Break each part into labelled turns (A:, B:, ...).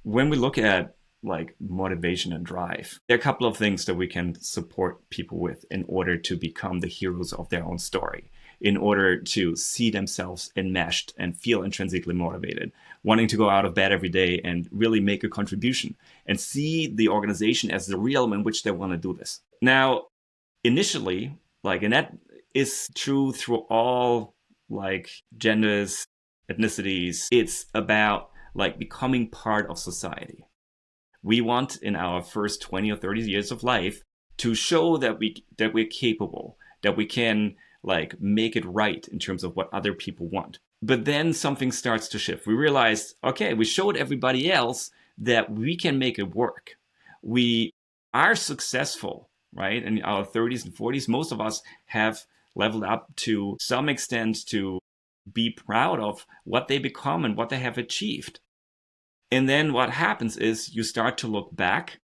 A: When we look at like motivation and drive, there are a couple of things that we can support people with in order to become the heroes of their own story, in order to see themselves enmeshed and feel intrinsically motivated, wanting to go out of bed every day and really make a contribution and see the organization as the realm in which they want to do this. Now, initially, and that is true through all genders, ethnicities, it's about becoming part of society. We want in our first 20 or 30 years of life to show that we're capable, that we can make it right in terms of what other people want. But then something starts to shift. We realize, okay, we showed everybody else that we can make it work. We are successful, right? In our 30s and 40s, most of us have leveled up to some extent to be proud of what they become and what they have achieved. And then what happens is you start to look back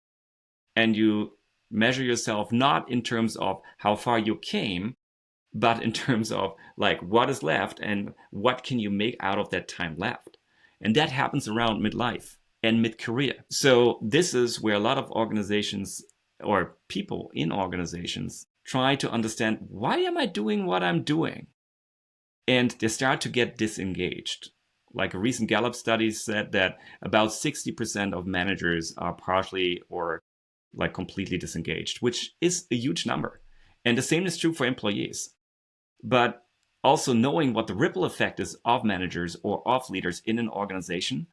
A: and you measure yourself not in terms of how far you came, but in terms of what is left and what can you make out of that time left. And that happens around midlife and mid-career. So this is where a lot of organizations or people in organizations try to understand, why am I doing what I'm doing? And they start to get disengaged. Like a recent Gallup study said that about 60% of managers are partially or completely disengaged, which is a huge number. And the same is true for employees. But also knowing what the ripple effect is of managers or of leaders in an organization,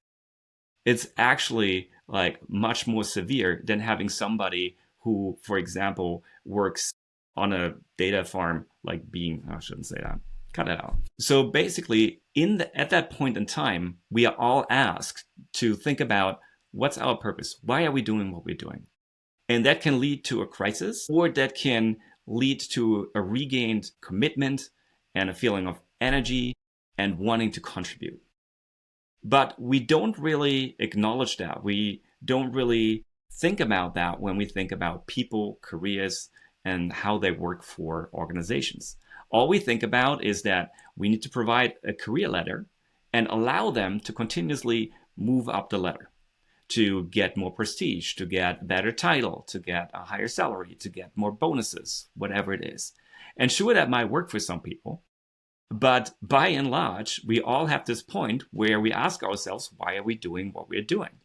A: it's actually much more severe than having somebody who, for example, works on a data farm, I shouldn't say that. Cut it out. So basically, at that point in time, we are all asked to think about, what's our purpose? Why are we doing what we're doing? And that can lead to a crisis, or that can lead to a regained commitment and a feeling of energy and wanting to contribute. But we don't really acknowledge that. We don't really think about that when we think about people, careers, and how they work for organizations. All we think about is that we need to provide a career ladder and allow them to continuously move up the ladder, to get more prestige, to get a better title, to get a higher salary, to get more bonuses, whatever it is. And sure, that might work for some people, but by and large, we all have this point where we ask ourselves, why are we doing what we're doing?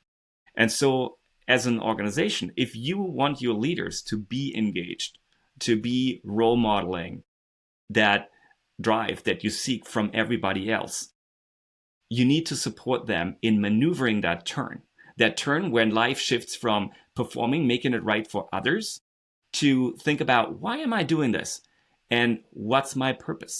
A: And so as an organization, if you want your leaders to be engaged, to be role modeling that drive that you seek from everybody else, you need to support them in maneuvering that turn when life shifts from performing, making it right for others, to think about, why am I doing this? And what's my purpose?